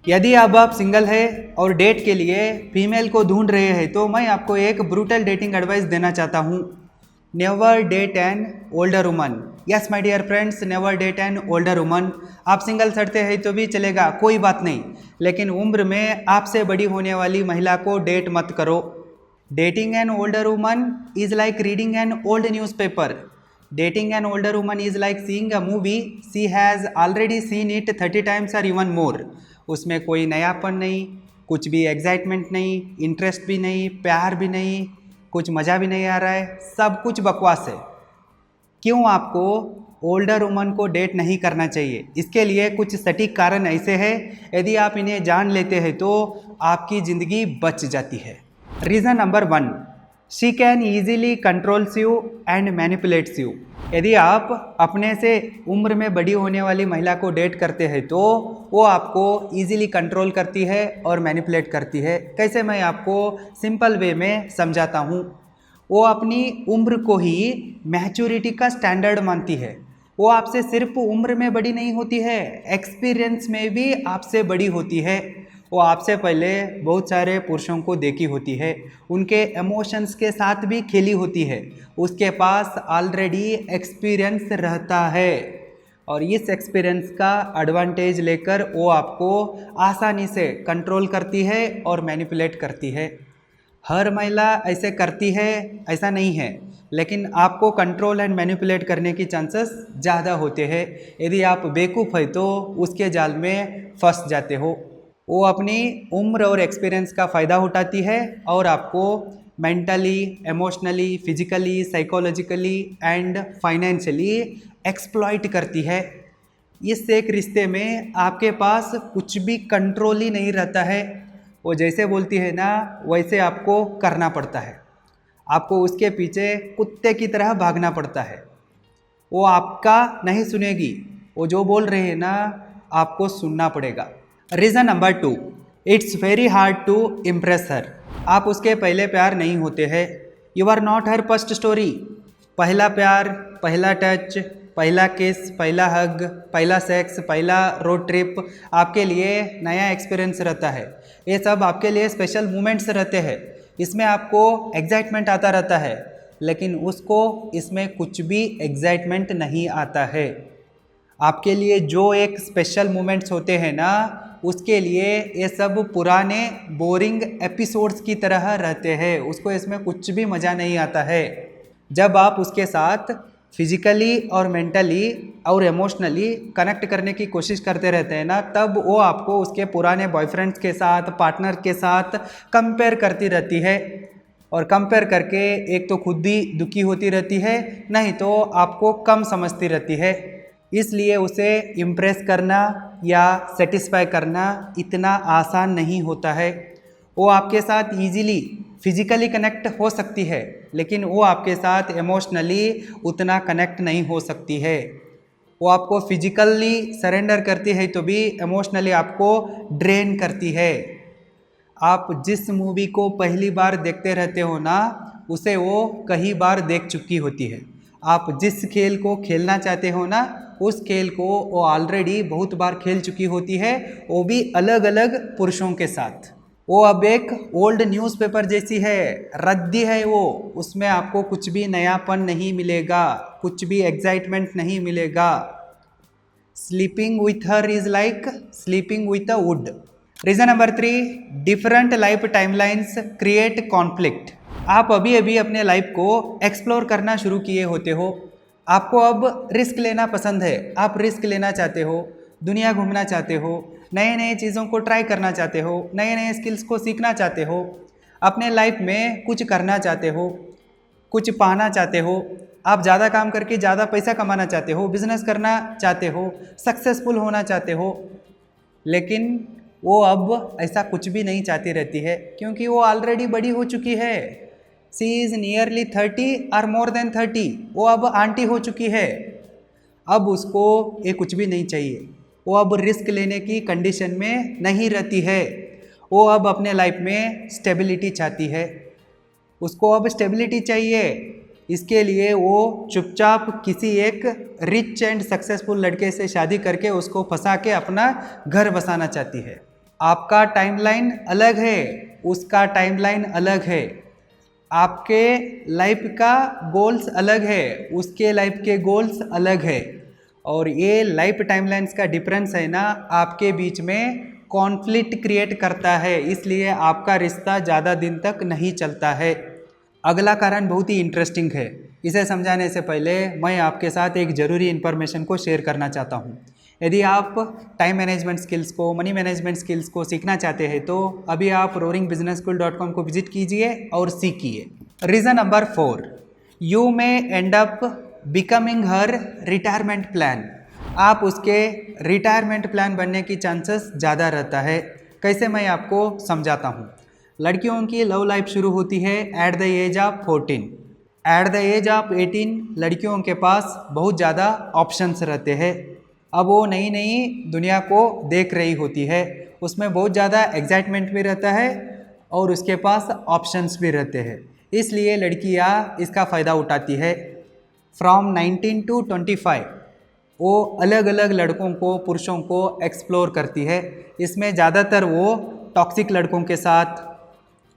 यदि अब आप सिंगल है और डेट के लिए फीमेल को ढूंढ रहे हैं तो मैं आपको एक ब्रूटल डेटिंग एडवाइस देना चाहता हूँ। Never date an older woman. Yes my dear friends, never date an older woman. आप सिंगल सड़ते हैं तो भी चलेगा, कोई बात नहीं, लेकिन उम्र में आपसे बड़ी होने वाली महिला को डेट मत करो। Dating an older woman is like reading an old newspaper. Dating an older woman is like seeing a movie she has already seen it 30 times और इवन मोर। उसमें कोई नयापन नहीं, कुछ भी एक्साइटमेंट नहीं, इंटरेस्ट भी नहीं, प्यार भी नहीं, कुछ मज़ा भी नहीं आ रहा है, सब कुछ बकवास है। क्यों आपको ओल्डर वुमन को डेट नहीं करना चाहिए? इसके लिए कुछ सटीक कारण ऐसे हैं, यदि आप इन्हें जान लेते हैं तो आपकी ज़िंदगी बच जाती है। Reason number 1, she can easily controls you and manipulates you. यदि आप अपने से उम्र में बड़ी होने वाली महिला को डेट करते हैं तो वो आपको ईजिली कंट्रोल करती है और मैनिपुलेट करती है। कैसे, मैं आपको सिंपल वे में समझाता हूँ। वो अपनी उम्र को ही मैच्योरिटी का स्टैंडर्ड मानती है। वो आपसे सिर्फ उम्र में बड़ी नहीं होती है, एक्सपीरियंस में भी आपसे बड़ी होती है। वो आपसे पहले बहुत सारे पुरुषों को देखी होती है, उनके इमोशंस के साथ भी खेली होती है। उसके पास ऑलरेडी एक्सपीरियंस रहता है और इस एक्सपीरियंस का एडवांटेज लेकर वो आपको आसानी से कंट्रोल करती है और मैनिपुलेट करती है। हर महिला ऐसे करती है ऐसा नहीं है, लेकिन आपको कंट्रोल एंड मैनिपुलेट करने की चांसेस ज़्यादा होते हैं। यदि आप बेवकूफ़ है तो उसके जाल में फंस जाते हो। वो अपनी उम्र और एक्सपीरियंस का फ़ायदा उठाती है और आपको mentally, emotionally, physically, psychologically and financially exploit करती है। इस एक रिश्ते में आपके पास कुछ भी कंट्रोल ही नहीं रहता है। वो जैसे बोलती है ना वैसे आपको करना पड़ता है। आपको उसके पीछे कुत्ते की तरह भागना पड़ता है। वो आपका नहीं सुनेगी, वो जो बोल रहे हैं ना आपको सुनना पड़ेगा। Reason number 2, it's very hard to impress her. आप उसके पहले प्यार नहीं होते हैं। You are not her first story. पहला प्यार, पहला टच, पहला किस, पहला हग, पहला सेक्स, पहला रोड ट्रिप आपके लिए नया एक्सपीरियंस रहता है। ये सब आपके लिए स्पेशल मोमेंट्स रहते हैं। इसमें आपको एग्जाइटमेंट आता रहता है, लेकिन उसको इसमें कुछ भी एग्जाइटमेंट नहीं आता है। आपके लिए जो एक स्पेशल मोमेंट्स होते हैं ना, उसके लिए ये सब पुराने बोरिंग एपिसोड्स की तरह रहते हैं। उसको इसमें कुछ भी मज़ा नहीं आता है। जब आप उसके साथ फिजिकली और मेंटली और इमोशनली कनेक्ट करने की कोशिश करते रहते हैं ना, तब वो आपको उसके पुराने बॉयफ्रेंड्स के साथ, पार्टनर के साथ कंपेयर करती रहती है। और कंपेयर करके एक तो खुद ही दुखी होती रहती है, नहीं तो आपको कम समझती रहती है। इसलिए उसे इम्प्रेस करना या सेटिस्फाई करना इतना आसान नहीं होता है। वो आपके साथ इजीली फिजिकली कनेक्ट हो सकती है, लेकिन वो आपके साथ इमोशनली उतना कनेक्ट नहीं हो सकती है। वो आपको फिजिकली सरेंडर करती है तो भी इमोशनली आपको ड्रेन करती है। आप जिस मूवी को पहली बार देखते रहते हो ना, उसे वो कई बार देख चुकी होती है। आप जिस खेल को खेलना चाहते हो ना, उस खेल को वो ऑलरेडी बहुत बार खेल चुकी होती है, वो भी अलग अलग पुरुषों के साथ। वो अब एक ओल्ड न्यूज़पेपर जैसी है, रद्दी है वो। उसमें आपको कुछ भी नयापन नहीं मिलेगा, कुछ भी एक्साइटमेंट नहीं मिलेगा। Sleeping with her is like sleeping with a would. Reason number 3, different life timelines create conflict. आप अभी अभी अपने लाइफ को एक्सप्लोर करना शुरू किए होते हो। आपको अब रिस्क लेना पसंद है। आप रिस्क लेना चाहते हो, दुनिया घूमना चाहते हो, नए नए चीज़ों को ट्राई करना चाहते हो, नए नए स्किल्स को सीखना चाहते हो, अपने लाइफ में कुछ करना चाहते हो, कुछ पाना चाहते हो। आप ज़्यादा काम करके ज़्यादा पैसा कमाना चाहते हो, बिजनेस करना चाहते हो, सक्सेसफुल होना चाहते हो। लेकिन वो अब ऐसा कुछ भी नहीं चाहती रहती है, क्योंकि वो ऑलरेडी बड़ी हो चुकी है। सी इज़ नियरली 30 और मोर देन 30। वो अब आंटी हो चुकी है। अब उसको ये कुछ भी नहीं चाहिए। वो अब रिस्क लेने की कंडीशन में नहीं रहती है। वो अब अपने लाइफ में स्टेबिलिटी चाहती है। उसको अब स्टेबिलिटी चाहिए। इसके लिए वो चुपचाप किसी एक रिच एंड सक्सेसफुल लड़के से शादी करके उसको फंसा के अपना घर बसाना चाहती है। आपका टाइमलाइन अलग है, उसका टाइमलाइन अलग है। आपके लाइफ का गोल्स अलग है, उसके लाइफ के गोल्स अलग है। और ये लाइफ टाइमलाइंस का डिफरेंस है ना, आपके बीच में कॉन्फ्लिक्ट क्रिएट करता है, इसलिए आपका रिश्ता ज़्यादा दिन तक नहीं चलता है। अगला कारण बहुत ही इंटरेस्टिंग है। इसे समझाने से पहले मैं आपके साथ एक ज़रूरी इन्फॉर्मेशन को शेयर करना चाहता हूँ। यदि आप टाइम मैनेजमेंट स्किल्स को, मनी मैनेजमेंट स्किल्स को सीखना चाहते हैं तो अभी आप roaringbusinessschool.com को विजिट कीजिए और सीखिए। Reason number 4, you may and up becoming her retirement plan. आप उसके रिटायरमेंट प्लान बनने की चांसेस ज़्यादा रहता है। कैसे, मैं आपको समझाता हूँ। लड़कियों की लव लाइफ शुरू होती है at the age of 14। At the age of 18 लड़कियों के पास बहुत ज़्यादा ऑप्शंस रहते हैं। अब वो नई नई दुनिया को देख रही होती है, उसमें बहुत ज़्यादा एक्साइटमेंट भी रहता है और उसके पास ऑप्शंस भी रहते हैं, इसलिए लड़कियाँ इसका फ़ायदा उठाती है। फ्रॉम 19 to 25 वो अलग अलग लड़कों को, पुरुषों को एक्सप्लोर करती है। इसमें ज़्यादातर वो टॉक्सिक लड़कों के साथ,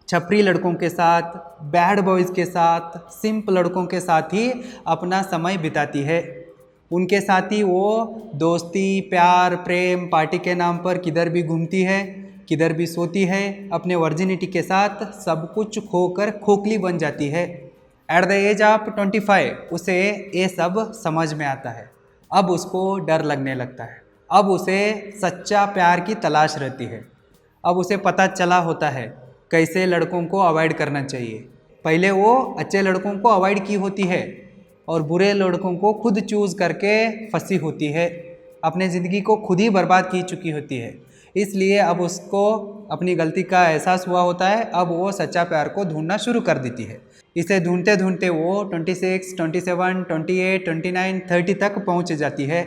छपरी लड़कों के साथ, बैड बॉयज़ के साथ, सिंप लड़कों के साथ ही अपना समय बिताती है। उनके साथ ही वो दोस्ती, प्यार, प्रेम, पार्टी के नाम पर किधर भी घूमती है, किधर भी सोती है। अपने वर्जिनिटी के साथ सब कुछ खोकर खोखली बन जाती है। एट द एज ऑफ 25 उसे ये सब समझ में आता है। अब उसको डर लगने लगता है। अब उसे सच्चा प्यार की तलाश रहती है। अब उसे पता चला होता है कैसे लड़कों को अवॉइड करना चाहिए। पहले वो अच्छे लड़कों को अवॉइड की होती है और बुरे लड़कों को खुद चूज़ करके फंसी होती है। अपने ज़िंदगी को खुद ही बर्बाद की चुकी होती है। इसलिए अब उसको अपनी गलती का एहसास हुआ होता है। अब वो सच्चा प्यार को ढूंढना शुरू कर देती है। इसे ढूंढते ढूंढते वो 26, 27, 28, 29, 30 तक पहुंच जाती है।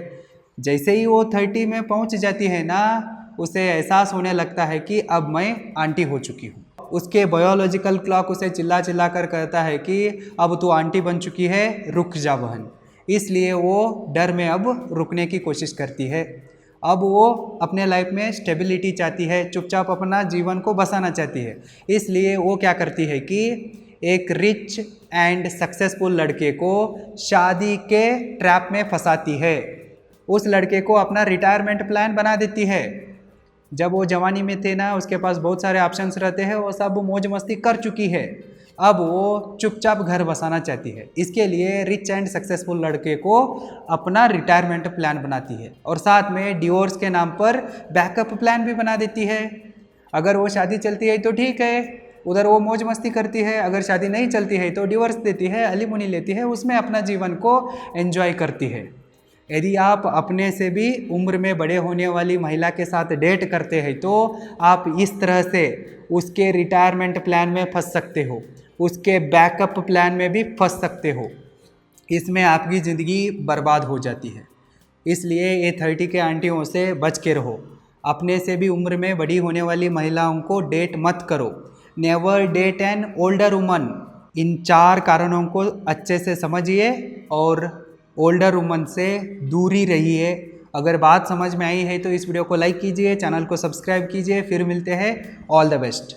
जैसे ही वो 30 में पहुंच जाती है ना, उसे एहसास होने लगता है कि अब मैं आंटी हो चुकी हूँ। उसके बायोलॉजिकल क्लॉक उसे चिल्ला चिल्ला कर कहता है कि अब तू आंटी बन चुकी है, रुक जा बहन। इसलिए वो डर में अब रुकने की कोशिश करती है। अब वो अपने लाइफ में स्टेबिलिटी चाहती है, चुपचाप अपना जीवन को बसाना चाहती है। इसलिए वो क्या करती है कि एक रिच एंड सक्सेसफुल लड़के को शादी के ट्रैप में फंसाती है। उस लड़के को अपना रिटायरमेंट प्लान बना देती है। जब वो जवानी में थे ना, उसके पास बहुत सारे ऑप्शंस रहते हैं, वो सब मौज मस्ती कर चुकी है। अब वो चुपचाप घर बसाना चाहती है। इसके लिए रिच एंड सक्सेसफुल लड़के को अपना रिटायरमेंट प्लान बनाती है और साथ में डिवोर्स के नाम पर बैकअप प्लान भी बना देती है। अगर वो शादी चलती है तो ठीक है, उधर वो मौज मस्ती करती है। अगर शादी नहीं चलती है तो डिवोर्स देती है, एलिमनी लेती है, उसमें अपना जीवन को एंजॉय करती है। यदि आप अपने से भी उम्र में बड़े होने वाली महिला के साथ डेट करते हैं तो आप इस तरह से उसके रिटायरमेंट प्लान में फंस सकते हो, उसके बैकअप प्लान में भी फंस सकते हो। इसमें आपकी ज़िंदगी बर्बाद हो जाती है। इसलिए ये 30 के आंटियों से बच के रहो। अपने से भी उम्र में बड़ी होने वाली महिलाओं को डेट मत करो। Never date an older woman. इन 4 कारणों को अच्छे से समझिए और ओल्डर वुमन से दूरी रहिए। अगर बात समझ में आई है तो इस वीडियो को लाइक कीजिए, चैनल को सब्सक्राइब कीजिए। फिर मिलते हैं। All the best.